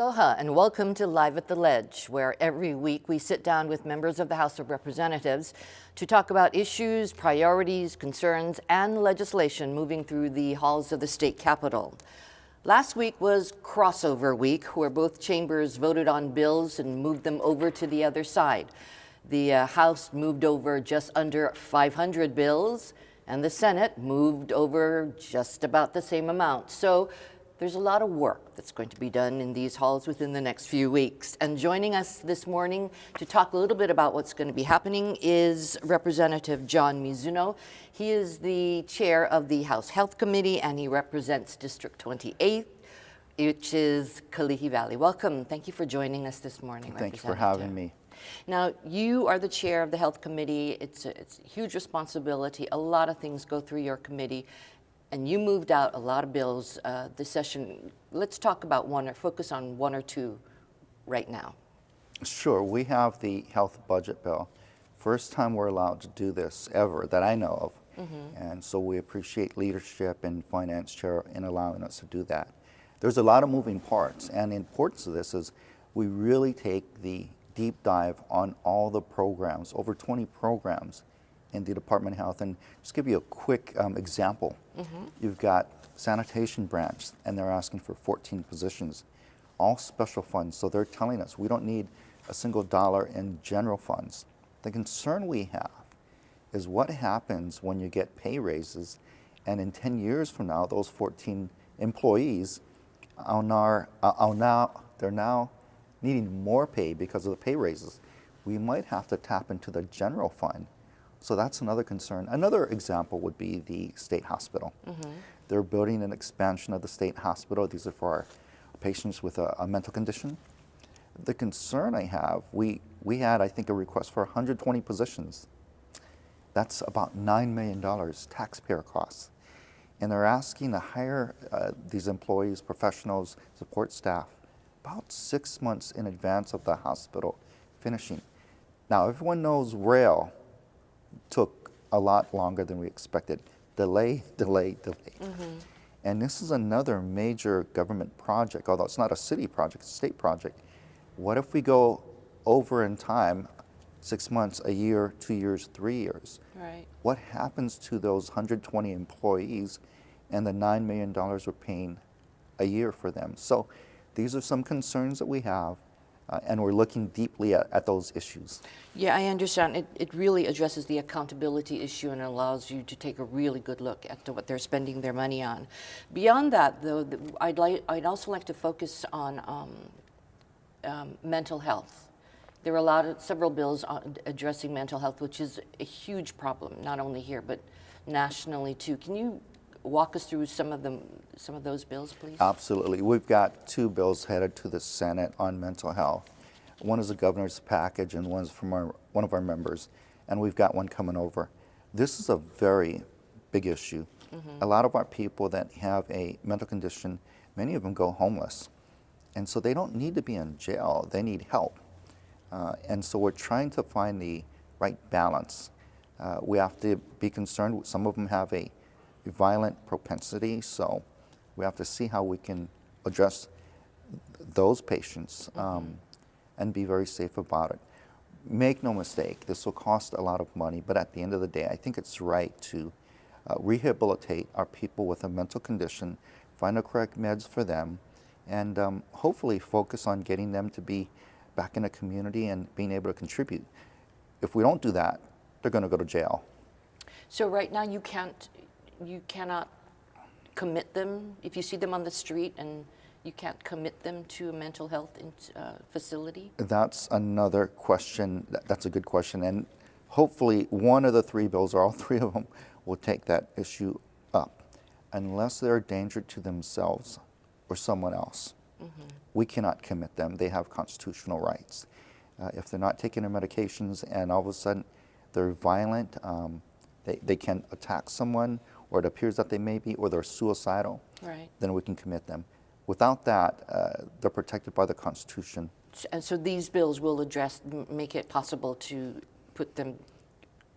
Aloha and welcome to Live at the Ledge, where every week we sit down with members of the House of Representatives to talk about issues, priorities, concerns, and legislation moving through the halls of the state capitol. Last week was crossover week, where both chambers voted on bills and moved them over to the other side. The House moved over just under 500 bills, and the Senate moved over just about the same amount. So there's a lot of work that's going to be done in these halls within the next few weeks. And joining us this morning to talk a little bit about what's going to be happening is Representative John Mizuno. He is the chair of the House Health Committee, and he represents District 28, which is Kalihi Valley. Welcome. Thank you for joining us this morning, Thank you for having me. Now, you are the chair of the Health Committee. It's a huge responsibility. A lot of things go through your committee. And you moved out a lot of bills this session. Let's talk about one or focus on one or two right now. Sure, we have the health budget bill. First time we're allowed to do this ever that I know of. And so we appreciate leadership and finance chair in allowing us to do that. There's a lot of moving parts, and the importance of this is we really take the deep dive on all the programs, over 20 programs in the Department of Health. And just give you a quick example. You've got sanitation branch, and they're asking for 14 positions, all special funds. So they're telling us we don't need a single dollar in general funds. The concern we have is what happens when you get pay raises, and in 10 years from now, those 14 employees are now needing more pay because of the pay raises. We might have to tap into the general fund. So that's another concern. Another example would be the state hospital. They're building an expansion of the state hospital. These are for our patients with a mental condition. The concern I have, we had, I think, a request for 120 positions. That's about $9 million taxpayer costs. And they're asking to hire these employees, professionals, support staff, about 6 months in advance of the hospital finishing. Now, everyone knows rail took a lot longer than we expected. Delay. And this is another major government project, although it's not a city project, it's a state project. What if we go over in time, 6 months, a year, 2 years, 3 years? Right. What happens to those 120 employees and the $9 million we're paying a year for them? So these are some concerns that we have. And we're looking deeply at those issues. Yeah, I understand. It really addresses the accountability issue and allows you to take a really good look at what they're spending their money on. Beyond that, though, I'd also like to focus on mental health. There are several bills addressing mental health, which is a huge problem, not only here but nationally too. Can you walk us through some of those bills, please? Absolutely. We've got two bills headed to the Senate on mental health. One is a governor's package, and one is from one of our members, and we've got one coming over. This is a very big issue. A lot of our people that have a mental condition, many of them go homeless, and so they don't need to be in jail. They need help, and so we're trying to find the right balance. We have to be concerned. Some of them have a violent propensity, so we have to see how we can address those patients and be very safe about it. Make no mistake, this will cost a lot of money, but at the end of the day, I think it's right to rehabilitate our people with a mental condition, find the correct meds for them, and hopefully focus on getting them to be back in a community and being able to contribute. If we don't do that, they're going to go to jail. So right now you cannot commit them if you see them on the street, and you can't commit them to a mental health facility? That's another question. That's a good question. And hopefully one of the three bills, or all three of them, will take that issue up. Unless they're a danger to themselves or someone else, we cannot commit them. They have constitutional rights. If they're not taking their medications and all of a sudden they're violent, they can attack someone, or it appears that they may be, or they're suicidal, right, then we can commit them. Without that, they're protected by the Constitution. And so these bills will make it possible to put them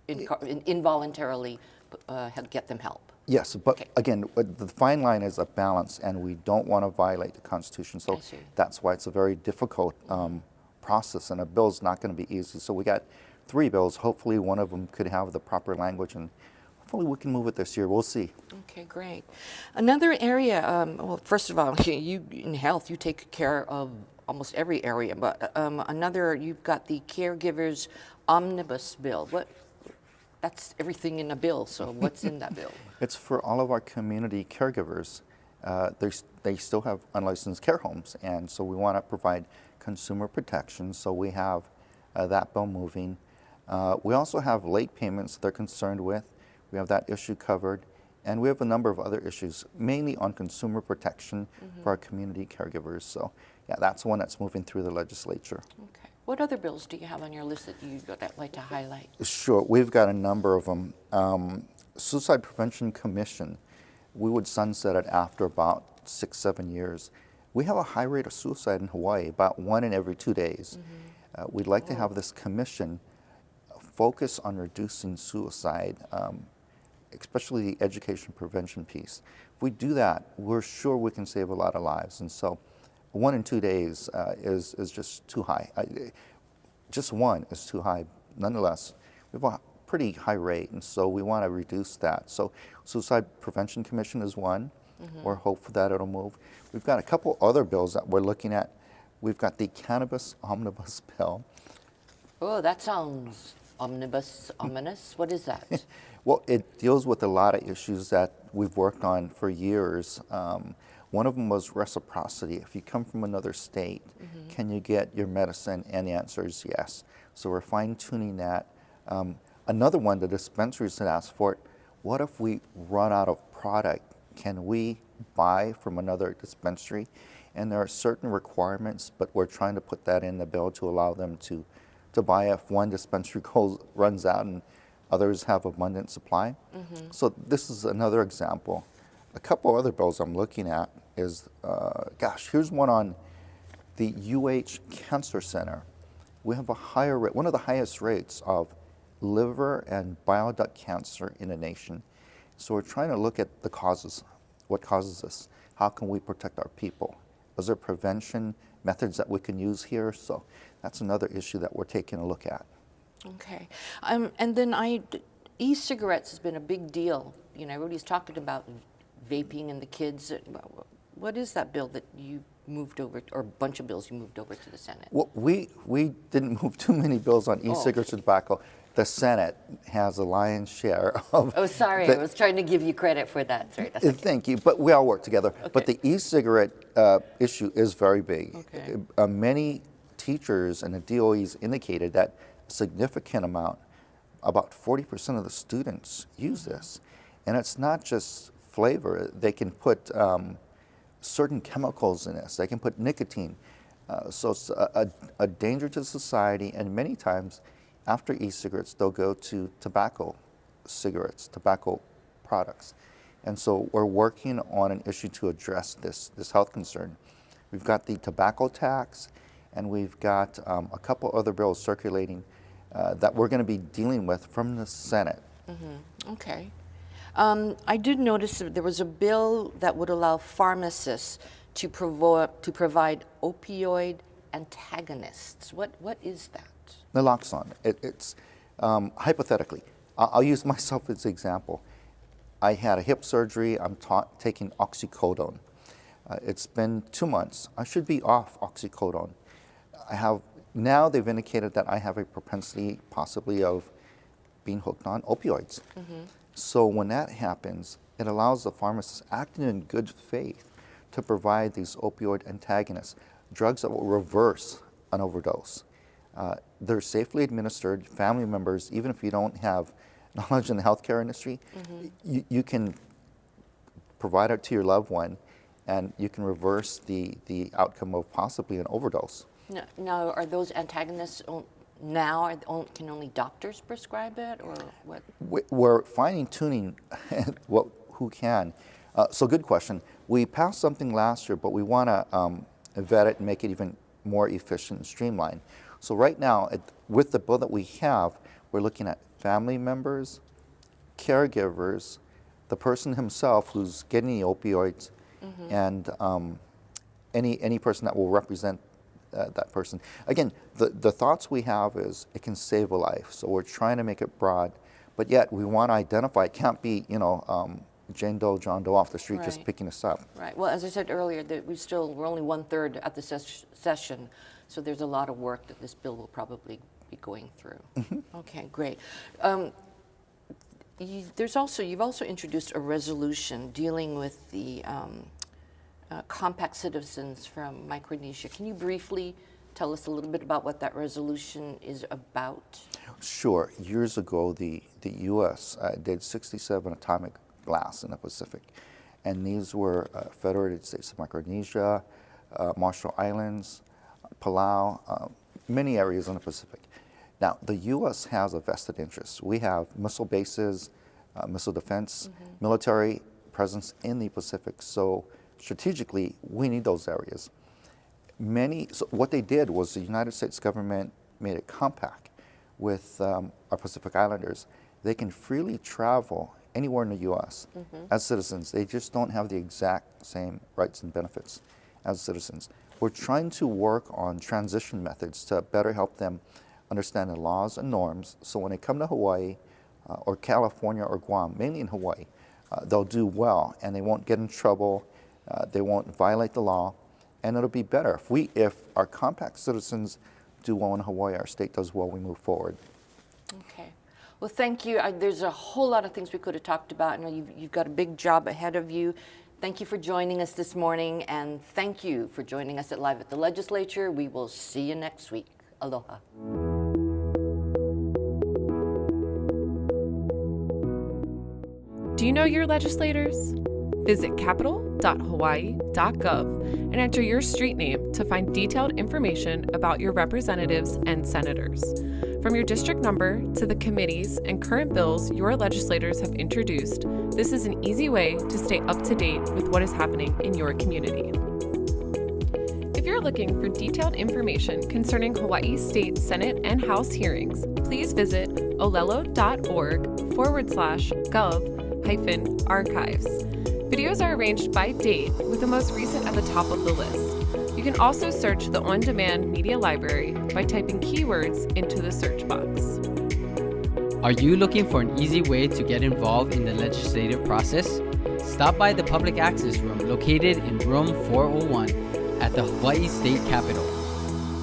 involuntarily, get them help. Yes, but Okay. again, the fine line is a balance, and we don't want to violate the Constitution. I So see. that's why it's a very difficult process, and a bill's not going to be easy. So we got 3 bills. Hopefully, one of them could have the proper language, and hopefully, we can move it this year. We'll see. Okay, great. Another area, well, first of all, you in health, you take care of almost every area, but another, you've got the caregivers omnibus bill. That's everything in a bill, so what's in that bill? It's for all of our community caregivers. They still have unlicensed care homes, and so we want to provide consumer protection. So we have that bill moving. We also have late payments they're concerned with. We have that issue covered. And we have a number of other issues, mainly on consumer protection for our community caregivers. So yeah, that's one that's moving through the legislature. Okay. What other bills do you have on your list that you'd like to highlight? Sure, we've got a number of them. Suicide Prevention Commission, we would sunset it after about 6-7 years. We have a high rate of suicide in Hawaii, about 1 in every 2 days. We'd like to have this commission focus on reducing suicide, especially the education prevention piece. If we do that, we're sure we can save a lot of lives. And so 1 in 2 days is just too high. Just 1 is too high. Nonetheless, we have a pretty high rate, and so we want to reduce that. So Suicide Prevention Commission is one. We're hopeful that it'll move. We've got a couple other bills that we're looking at. We've got the Cannabis Omnibus Bill. Oh, that sounds ominous. What is that? Well, it deals with a lot of issues that we've worked on for years. One of them was reciprocity. If you come from another state, can you get your medicine? And the answer is yes. So we're fine-tuning that. Another one, the dispensaries had asked for it. What if we run out of product? Can we buy from another dispensary? And there are certain requirements, but we're trying to put that in the bill to allow them to buy if one dispensary runs out and others have abundant supply. So this is another example. A couple other bills I'm looking at is, here's one on the UH Cancer Center. We have a higher rate, one of the highest rates of liver and bile duct cancer in the nation. So we're trying to look at the causes. What causes this? How can we protect our people? Is there prevention methods that we can use here? So that's another issue that we're taking a look at. Okay. And then e-cigarettes has been a big deal. You know, everybody's talking about vaping and the kids. What is that bill that you moved over, or a bunch of bills you moved over to the Senate? Well, we didn't move too many bills on e-cigarettes and tobacco. The Senate has a lion's share of. Oh, sorry, I was trying to give you credit for that. Sorry, that's okay. Thank you, but we all work together. Okay. But the e-cigarette issue is very big. Okay. Many teachers and the DOEs indicated that a significant amount, about 40% of the students use this. And it's not just flavor. They can put certain chemicals in this. They can put nicotine. So it's a danger to society, and many times after e-cigarettes, they'll go to tobacco cigarettes, tobacco products. And so we're working on an issue to address this health concern. We've got the tobacco tax, and we've got a couple other bills circulating that we're going to be dealing with from the Senate. Okay. I did notice that there was a bill that would allow pharmacists to provide opioid antagonists. What is that? Naloxone. It's hypothetically, I'll use myself as an example. I had a hip surgery. I'm taking oxycodone. It's been 2 months. I should be off oxycodone. Now they've indicated that I have a propensity possibly of being hooked on opioids. So when that happens, it allows the pharmacist acting in good faith to provide these opioid antagonists, drugs that will reverse an overdose. They're safely administered. Family members, even if you don't have knowledge in the healthcare industry, you can provide it to your loved one, and you can reverse the outcome of possibly an overdose. Now, are those antagonists can only doctors prescribe it, or what? We're fine-tuning who can. So good question. We passed something last year, but we want to vet it and make it even more efficient and streamlined. So right now, with the bill that we have, we're looking at family members, caregivers, the person himself who's getting the opioids, and any person that will represent that person. Again, the thoughts we have is it can save a life, so we're trying to make it broad, but yet we want to identify. It can't be, Jane Doe, John Doe off the street just Right. picking us up. Right. Well, as I said earlier, that we're only 1/3 at the session, so there's a lot of work that this bill will probably be going through. Okay, great. You've also introduced a resolution dealing with the compact citizens from Micronesia. Can you briefly tell us a little bit about what that resolution is about? Sure. Years ago, the U.S. Did 67 atomic blasts in the Pacific, and these were Federated States of Micronesia, Marshall Islands, Palau, many areas in the Pacific. Now, the U.S. has a vested interest. We have missile bases, missile defense, military presence in the Pacific. So strategically, we need those areas. So what they did was the United States government made a compact with our Pacific Islanders. They can freely travel anywhere in the U.S. As citizens. They just don't have the exact same rights and benefits as citizens. We're trying to work on transition methods to better help them understand the laws and norms, so when they come to Hawaii or California or Guam, mainly in Hawaii, they'll do well and they won't get in trouble, they won't violate the law, and it'll be better. If our compact citizens do well in Hawaii, our state does well, we move forward. Okay. Well, thank you. There's a whole lot of things we could have talked about. I know you've got a big job ahead of you. Thank you for joining us this morning, and thank you for joining us at Live at the Legislature. We will see you next week. Aloha. Do you know your legislators? Visit capital.hawaii.gov and enter your street name to find detailed information about your representatives and senators. From your district number to the committees and current bills your legislators have introduced, this is an easy way to stay up to date with what is happening in your community. If you're looking for detailed information concerning Hawaii State Senate and House hearings, please visit olelo.org/gov-archives. Videos are arranged by date, with the most recent at the top of the list. You can also search the on-demand media library by typing keywords into the search box. Are you looking for an easy way to get involved in the legislative process? Stop by the Public Access Room located in Room 401 at the Hawaii State Capitol.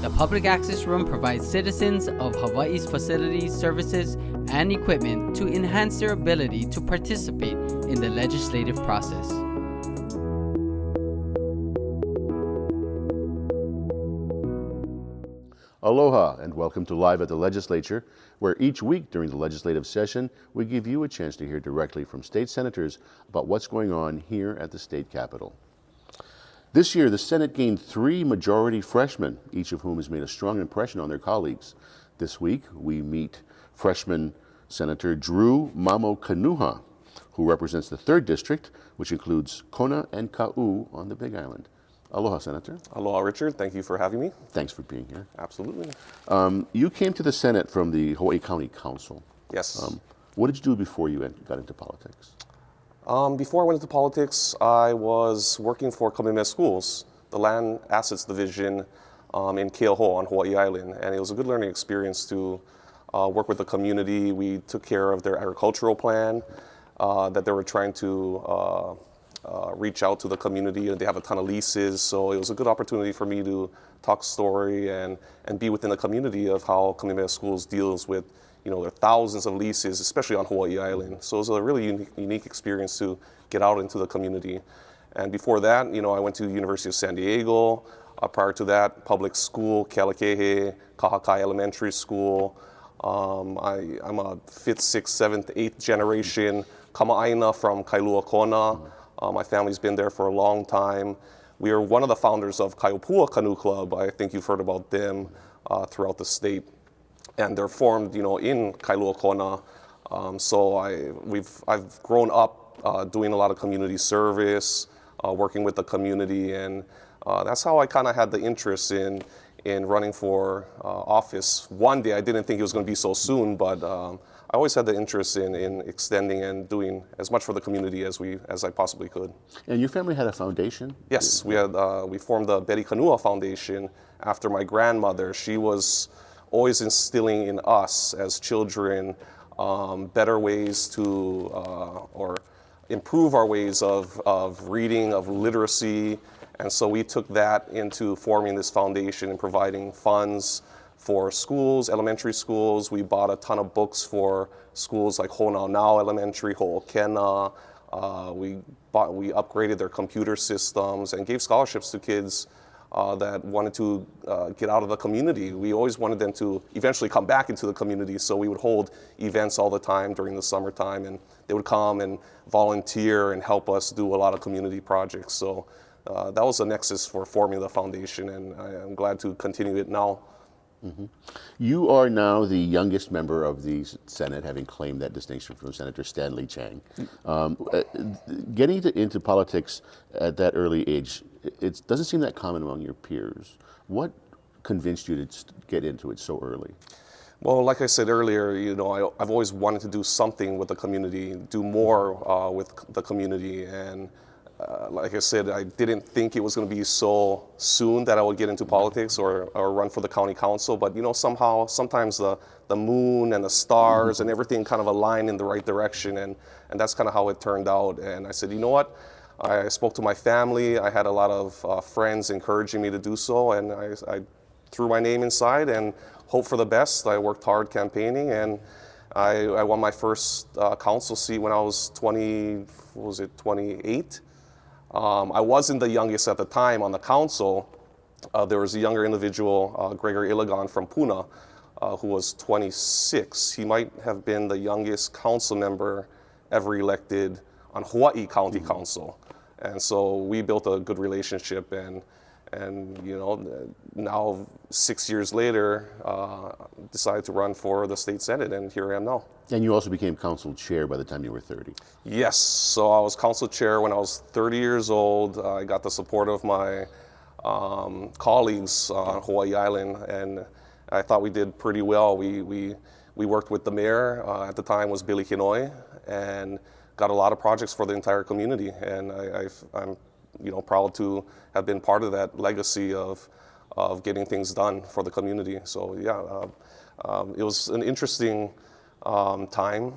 The Public Access Room provides citizens of Hawaii's facilities, services, and equipment to enhance their ability to participate in the legislative process. Aloha and welcome to Live at the Legislature, where each week during the legislative session, we give you a chance to hear directly from state senators about what's going on here at the state capitol. This year, the Senate gained 3 majority freshmen, each of whom has made a strong impression on their colleagues. This week, we meet freshman Senator Drew Mamo Kanuha, who represents the 3rd District, which includes Kona and Ka'u on the Big Island. Aloha, Senator. Aloha, Richard. Thank you for having me. Thanks for being here. Absolutely. You came to the Senate from the Hawaii County Council. Yes. What did you do before you got into politics? Before I went into politics, I was working for Kamehameha Schools, the Land Assets Division in Keauhou on Hawaii Island, and it was a good learning experience to work with the community. We took care of their agricultural plan that they were trying to reach out to the community, and they have a ton of leases, so it was a good opportunity for me to talk story and be within the community of how Kamehameha Schools deals with there are thousands of leases, especially on Hawaii Island. So it was a really unique experience to get out into the community. And before that, I went to the University of San Diego. Prior to that, public school, Kealakehe, Kahakai Elementary School. I'm a 5th, 6th, 7th, 8th generation Kama'aina from Kailua Kona. My family's been there for a long time. We are one of the founders of Kaiopua Canoe Club. I think you've heard about them throughout the state. And they're formed, in Kailua Kona. So I've grown up doing a lot of community service, working with the community, and that's how I kind of had the interest in running for office. One day, I didn't think it was going to be so soon, but I always had the interest in extending and doing as much for the community as I possibly could. And your family had a foundation? Yes, we formed the Betty Kanua Foundation after my grandmother. She was always instilling in us as children better ways to or improve our ways of reading, of literacy. And so we took that into forming this foundation and providing funds for schools, elementary schools. We bought a ton of books for schools like Ho'onaunau Elementary, Ho'okena. We upgraded their computer systems and gave scholarships to kids that wanted to get out of the community. We always wanted them to eventually come back into the community, so we would hold events all the time during the summertime, and they would come and volunteer and help us do a lot of community projects. So that was the nexus for forming the foundation, and I'm glad to continue it now. Mm-hmm. You are now the youngest member of the Senate, having claimed that distinction from Senator Stanley Chang. Getting into politics at that early age, it doesn't seem that common among your peers. What convinced you to get into it so early? Well, like I said earlier, I've always wanted to do something with the community, do more with the community, and like I said, I didn't think it was going to be so soon that I would get into politics or run for the county council. But somehow, sometimes the moon and the stars and everything kind of align in the right direction, and that's kind of how it turned out. And I said, you know what? I spoke to my family. I had a lot of friends encouraging me to do so, and I threw my name inside and hoped for the best. I worked hard campaigning, and I won my first council seat when I was 28. I wasn't the youngest at the time on the council. There was a younger individual, Gregory Ilagan from Puna, who was 26. He might have been the youngest council member ever elected on Hawaii County Council. And so we built a good relationship, and now 6 years later, decided to run for the state senate, and here I am now. And you also became council chair by the time you were 30. Yes, so I was council chair when I was 30 years old. I got the support of my colleagues on Hawaii Island, and I thought we did pretty well. We worked with the mayor, at the time was Billy Kinoi, and got a lot of projects for the entire community, and I'm proud to have been part of that legacy of getting things done for the community. So yeah, it was an interesting time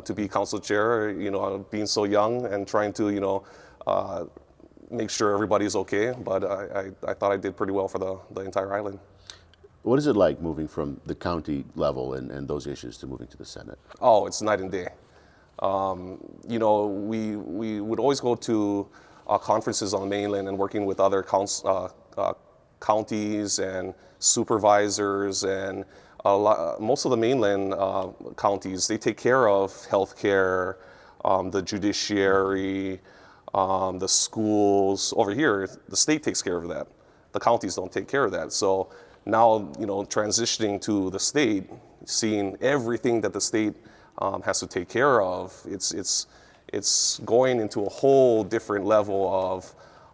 to be council chair, being so young and trying to make sure everybody's okay, but I thought I did pretty well for the entire island. What is it like moving from the county level and those issues to moving to the Senate? Oh, it's night and day. We would always go to conferences on the mainland and working with other counties and supervisors, and most of the mainland counties, they take care of healthcare, the judiciary, the schools. Over here, the state takes care of that. The counties don't take care of that. So now, transitioning to the state, seeing everything that the state has to take care of, it's going into a whole different level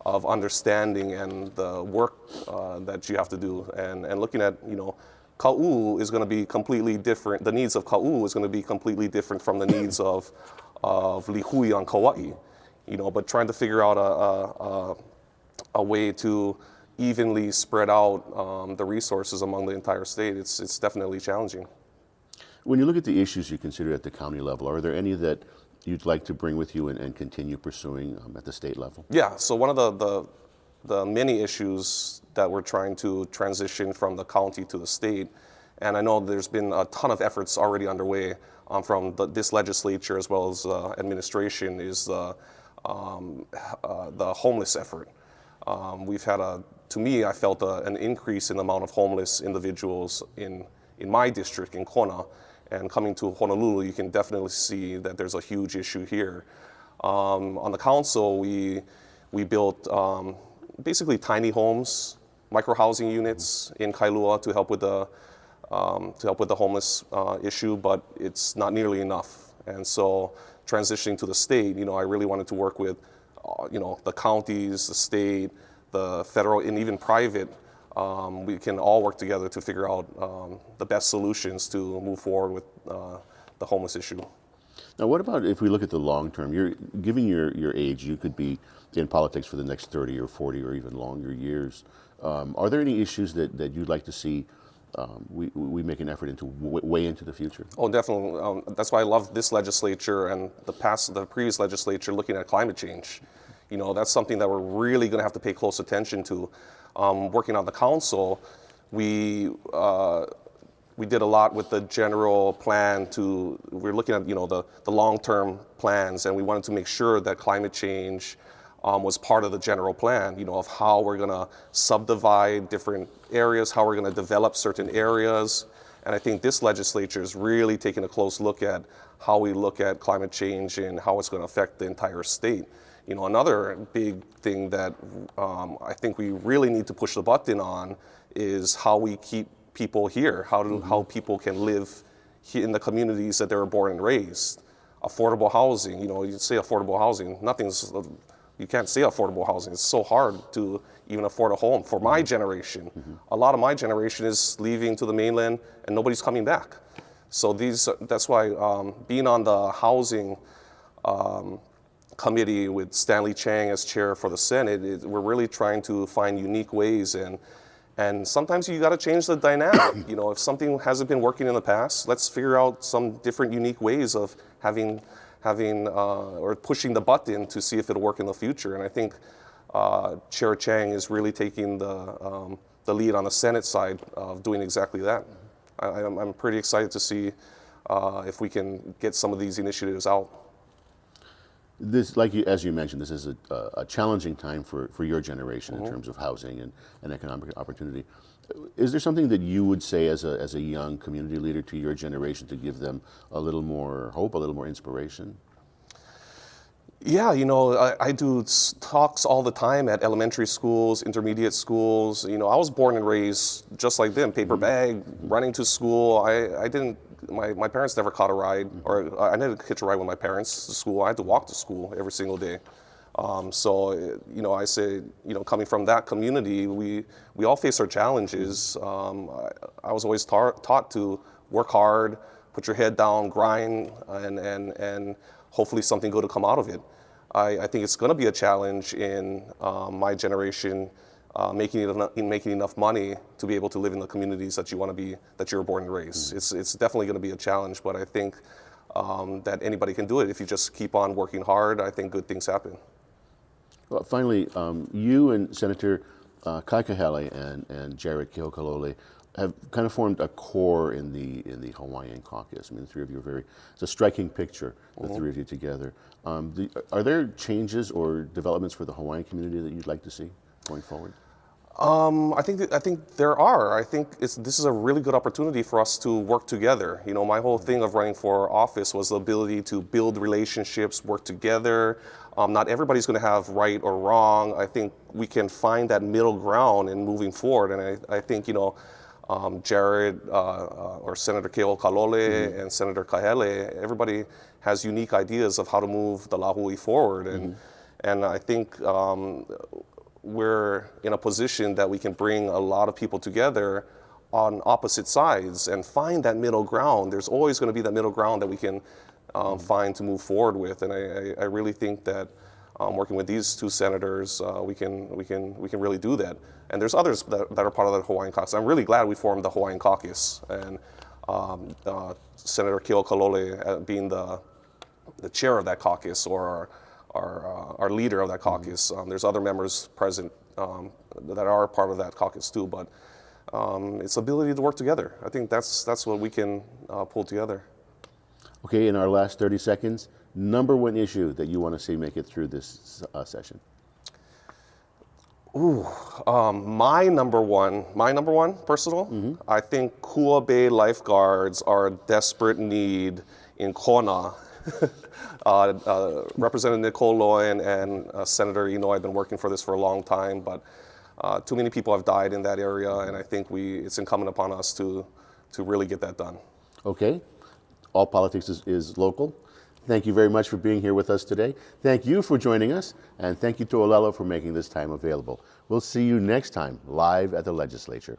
of understanding and the work that you have to do, and looking at Ka'u is going to be completely different. The needs of Ka'u is going to be completely different from the needs of Lihui on Kauai, but trying to figure out a way to evenly spread out the resources among the entire state. It's definitely challenging. When you look at the issues you consider at the county level, are there any that you'd like to bring with you and continue pursuing at the state level? Yeah, so one of the many issues that we're trying to transition from the county to the state, and I know there's been a ton of efforts already underway from this legislature as well as administration, is the homeless effort. We've had to me, I felt an increase in the amount of homeless individuals in my district, in Kona. And coming to Honolulu, you can definitely see that there's a huge issue here. On the council, we built basically tiny homes, micro-housing units in Kailua to help with the homeless issue, but it's not nearly enough. And so transitioning to the state, I really wanted to work with the counties, the state, the federal, and even private. We can all work together to figure out the best solutions to move forward with the homeless issue. Now, what about if we look at the long term? Given your age, you could be in politics for the next 30 or 40 or even longer years. Are there any issues that you'd like to see we make an effort into way into the future? Oh, definitely. That's why I love this legislature and the previous legislature looking at climate change. You know, that's something that we're really going to have to pay close attention to. Working on the council, we did a lot with the general plan we're looking at, the long-term plans, and we wanted to make sure that climate change was part of the general plan, of how we're going to subdivide different areas, how we're going to develop certain areas. And I think this legislature is really taking a close look at how we look at climate change and how it's going to affect the entire state. Another big thing that I think we really need to push the button on is how we keep people here, how people can live in the communities that they were born and raised. Affordable housing, you say affordable housing, you can't say affordable housing. It's so hard to even afford a home. For my generation, a lot of my generation is leaving to the mainland and nobody's coming back. So that's why being on the housing committee with Stanley Chang as chair for the Senate, we're really trying to find unique ways, and sometimes you got to change the dynamic. If something hasn't been working in the past, let's figure out some different unique ways of having or pushing the button to see if it'll work in the future. And I think Chair Chang is really taking the lead on the Senate side of doing exactly that. I'm pretty excited to see if we can get some of these initiatives out. This, as you mentioned, this is a challenging time for your generation in terms of housing and economic opportunity. Is there something that you would say as a young community leader to your generation to give them a little more hope, a little more inspiration? Yeah, I do talks all the time at elementary schools, intermediate schools. I was born and raised just like them, paper bag, running to school. My parents never caught a ride, or I never catch a ride with my parents to school. I had to walk to school every single day. So, I say, coming from that community, we all face our challenges. I was always taught to work hard, put your head down, grind, and hopefully something good will come out of it. I think it's going to be a challenge in my generation, making enough money to be able to live in the communities that you want to be, that you were born and raised. It's definitely going to be a challenge, but I think that anybody can do it. If you just keep on working hard, I think good things happen. Well, finally, you and Senator Kai Kahele and Jared Kehokalole have kind of formed a core in the Hawaiian caucus. I mean, the three of you are it's a striking picture, the three of you together. Are there changes or developments for the Hawaiian community that you'd like to see going forward? I think there are. I think this is a really good opportunity for us to work together. My whole thing of running for office was the ability to build relationships, work together. Not everybody's going to have right or wrong. I think we can find that middle ground in moving forward. And I think, Jared or Senator Kehokalole and Senator Kahele, everybody has unique ideas of how to move the Lahui forward. And I think we're in a position that we can bring a lot of people together on opposite sides and find that middle ground. There's always going to be that middle ground that we can find to move forward with. And I really think that working with these two senators, we can really do that. And there's others that are part of the Hawaiian caucus. I'm really glad we formed the Hawaiian caucus, and Senator Kehokalole being the chair of that caucus, or our leader of that caucus. There's other members present that are part of that caucus too, but it's ability to work together. I think that's what we can pull together. Okay, in our last 30 seconds, number one issue that you want to see make it through this session? My number one personal, I think Kua Bay lifeguards are a desperate need in Kona. Representative Nicole Loyan and Senator I've been working for this for a long time, but too many people have died in that area, and I think it's incumbent upon us to really get that done. Okay, all politics is local. Thank you very much for being here with us today. Thank you for joining us, and thank you to Olelo for making this time available. We'll see you next time live at the legislature.